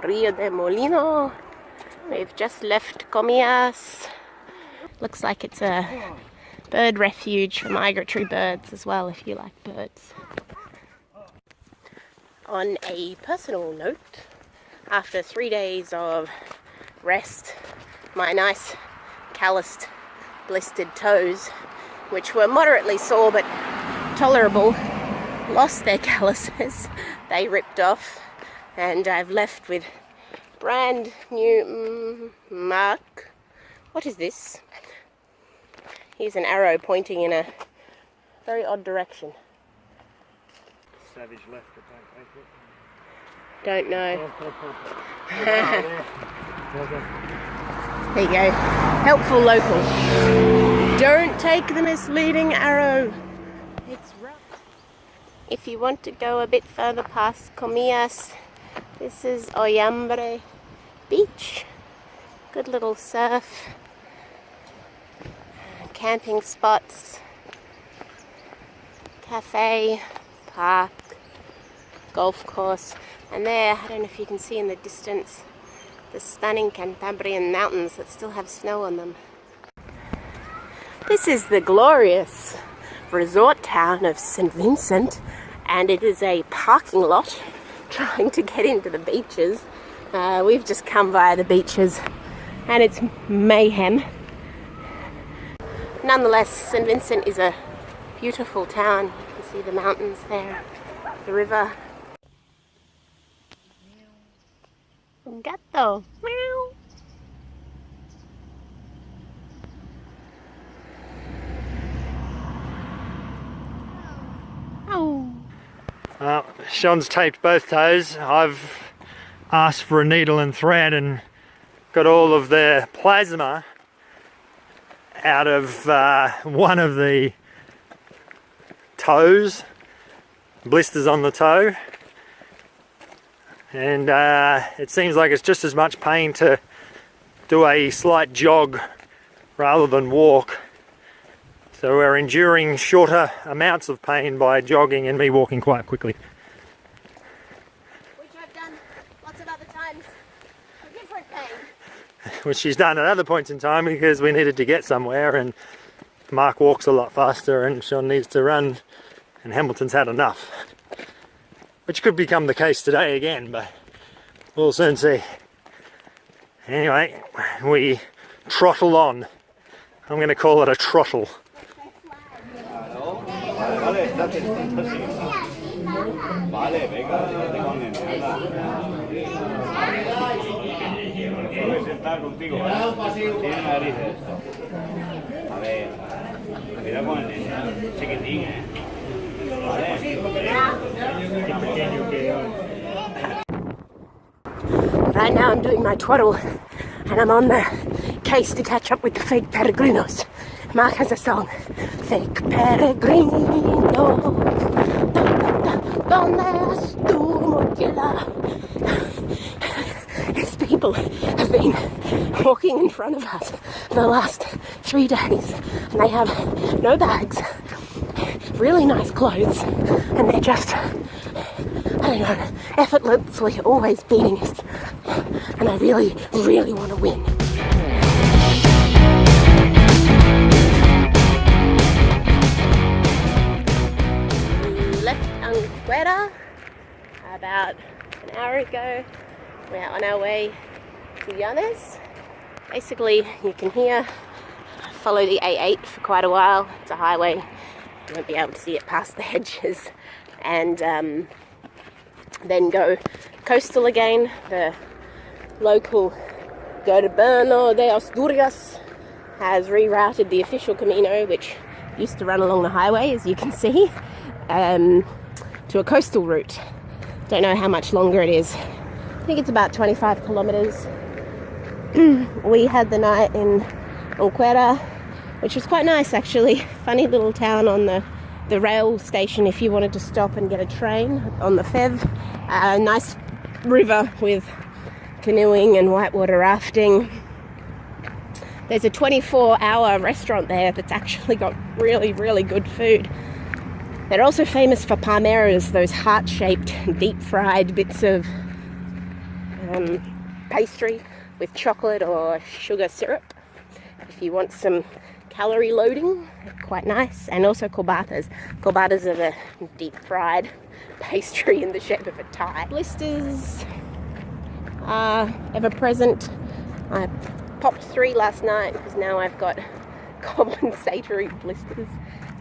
Rio de Molino. We've just left Comillas. Looks like it's a bird refuge for migratory birds as well, if you like birds. On a personal note, after 3 days of rest, my nice calloused, blistered toes, which were moderately sore but tolerable, lost their calluses. They ripped off, and I've left with brand new mark. What is this? Here's an arrow pointing in a very odd direction. Savage left, but don't take it. Don't know. There you go. Helpful local. Don't take the misleading arrow. It's rough. If you want to go a bit further past Comillas, this is Ollambre Beach. Good little surf. Camping spots. Cafe. Park. Golf course. And there, I don't know if you can see in the distance, the stunning Cantabrian mountains that still have snow on them. This is the glorious resort town of St. Vincent, and it is a parking lot trying to get into the beaches. We've just come via the beaches and it's mayhem. Nonetheless, St. Vincent is a beautiful town. You can see the mountains there, the river. Un gato. Meow. Oh. Sean's taped both toes. I've asked for a needle and thread and got all of the plasma out of one of the toes, blisters on the toe, and it seems like it's just as much pain to do a slight jog rather than walk. So we're enduring shorter amounts of pain by jogging and me walking quite quickly. Which I've done lots of other times for different pain. Which she's done at other points in time because we needed to get somewhere, and Mark walks a lot faster and Sean needs to run, and Hamilton's had enough. Which could become the case today again, but we'll soon see. Anyway, we trottle on. I'm going to call it a trottle. Right now I'm doing my twaddle and I'm on the case to catch up with the fake peregrinos. Mark has a song. Fake peregrinos, ¿dónde es tu mochila? These people have been walking in front of us for the last 3 days and they have no bags, really nice clothes, and they're just, I don't know, effortlessly always beating us, and I really, really want to win. Left Anguera about an hour ago. We're on our way to Llanes. Basically, you can hear, follow the A8 for quite a while. It's a highway. You won't be able to see it past the hedges. And then go coastal again. The local Gobierno de Asturias has rerouted the official Camino, which used to run along the highway, as you can see, to a coastal route. Don't know how much longer it is. I think it's about 25 kilometers. We had the night in Anguera, which was quite nice actually. Funny little town on the rail station if you wanted to stop and get a train on the FEV. Nice river with canoeing and whitewater rafting. There's a 24-hour restaurant there that's actually got really, really good food. They're also famous for palmeras, those heart-shaped, deep-fried bits of pastry with chocolate or sugar syrup. If you want some calorie loading, quite nice. And also corbatas. Corbatas are the deep fried pastry in the shape of a tie. Blisters are ever present. I popped 3 last night because now I've got compensatory blisters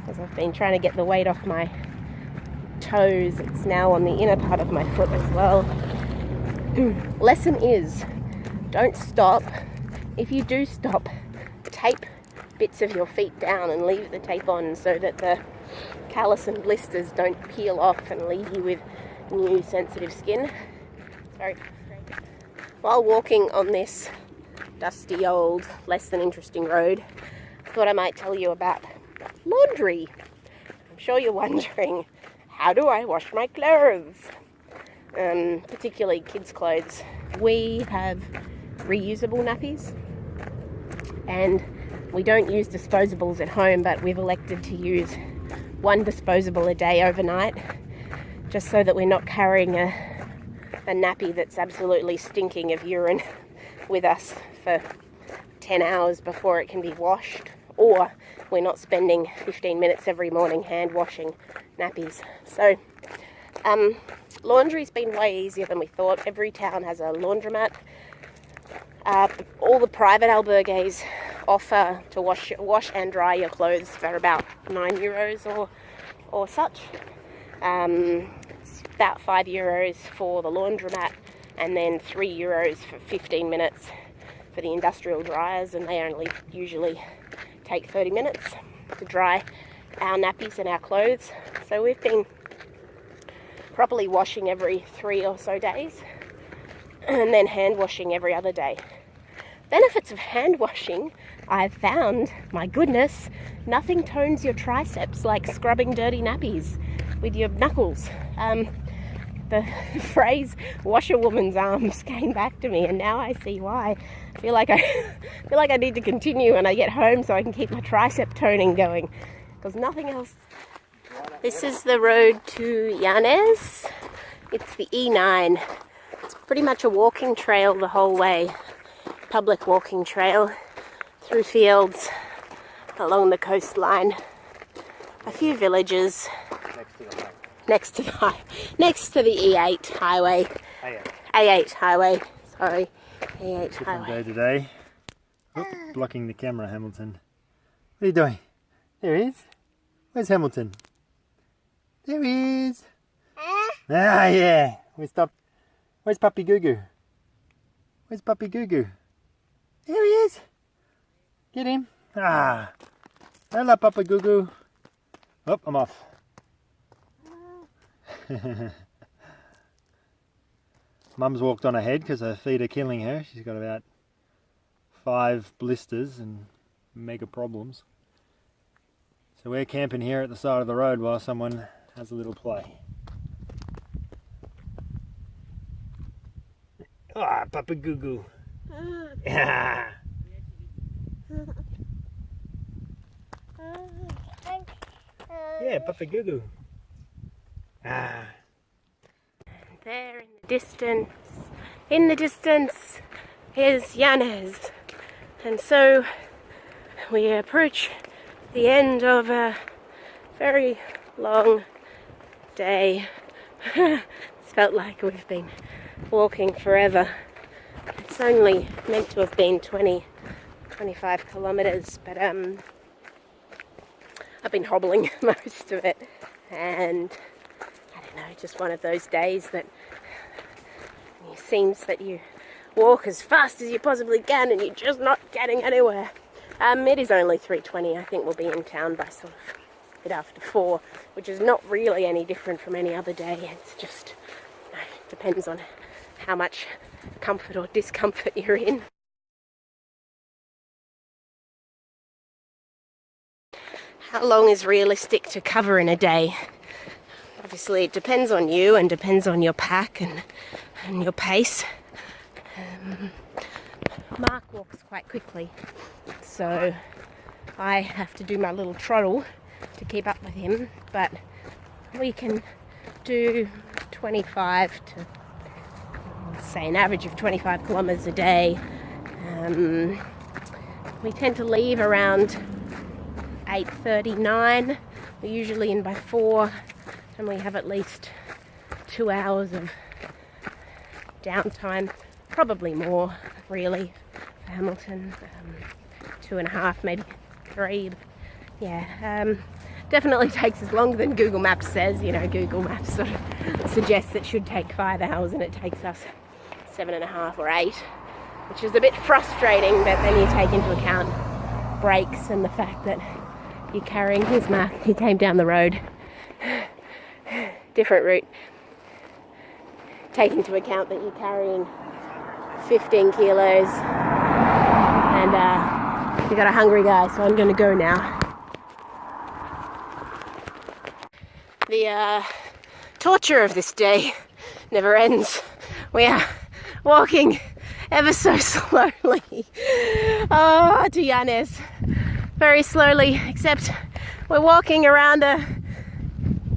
as I've been trying to get the weight off my toes. It's now on the inner part of my foot as well. Lesson is, don't stop. If you do stop, tape bits of your feet down and leave the tape on so that the callus and blisters don't peel off and leave you with new sensitive skin. Sorry. While walking on this dusty old, less than interesting road, I thought I might tell you about laundry. I'm sure you're wondering, how do I wash my clothes? Particularly kids' clothes. We have reusable nappies, and we don't use disposables at home, but we've elected to use 1 disposable a day overnight, just so that we're not carrying a nappy that's absolutely stinking of urine with us for 10 hours before it can be washed, or we're not spending 15 minutes every morning hand washing nappies. So laundry's been way easier than we thought. Every town has a laundromat. All the private albergues offer to wash and dry your clothes for about €9 or such. It's about €5 for the laundromat, and then €3 for 15 minutes for the industrial dryers, and they only usually take 30 minutes to dry our nappies and our clothes. So we've been properly washing every 3 or so days, and then hand washing every other day. Benefits of hand washing, I've found, my goodness, nothing tones your triceps like scrubbing dirty nappies with your knuckles. The phrase "wash a woman's arms" came back to me, and now I see why. I feel like I need to continue when I get home so I can keep my tricep toning going, because nothing else. This is the road to Llanes. It's the E9. It's pretty much a walking trail the whole way. Public walking trail through fields along the coastline. A few villages next to the E8 highway. A8 highway. Sorry, A8 Different highway. day today. Oh, blocking the camera, Hamilton. What are you doing? There he is. Where's Hamilton? There he is. Ah, yeah. Where's Puppy Goo Goo? Where's Puppy Goo Goo? There he is. Get him. Ah. Hello, Puppy Goo Goo. Oh, I'm off. Mum's walked on ahead because her feet are killing her. She's got about 5 blisters and mega problems. So we're camping here at the side of the road while someone has a little play. Ah, Papa Goo Goo. Yeah. Yeah, Papa Goo Goo. Ah. There in the distance is Llanes. And so we approach the end of a very long day. It's felt like we've been walking forever. It's only meant to have been 25 kilometers, but I've been hobbling most of it, and I don't know, just one of those days that it seems that you walk as fast as you possibly can and you're just not getting anywhere. It is only 3:20. I think we'll be in town by sort of a bit after 4, which is not really any different from any other day. It's just, you know, depends on how much comfort or discomfort you're in. How long is realistic to cover in a day? Obviously it depends on you and depends on your pack and your pace. Mark walks quite quickly, so I have to do my little trottle to keep up with him, but we can do 25 to say an average of 25 kilometers a day. We tend to leave around 8:39. We're usually in by 4, and we have at least 2 hours of downtime, probably more, really, for Hamilton. 2.5, maybe 3. Yeah, definitely takes us longer than Google Maps says. You know, Google Maps sort of suggests it should take 5 hours, and it takes us 7.5 or 8, which is a bit frustrating, but then you take into account brakes and the fact that you're carrying his Mark. He came down the road, different route. Take into account that you're carrying 15 kilos, and you got a hungry guy, so I'm going to go now. The torture of this day never ends. We are walking ever so slowly to Llanes. Very slowly, except we're walking around a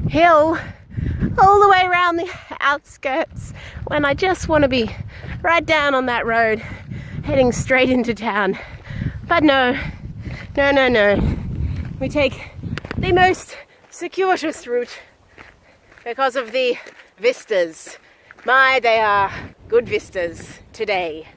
hill all the way around the outskirts when I just want to be right down on that road heading straight into town. But no. We take the most circuitous route because of the vistas. My, they are good vistas today.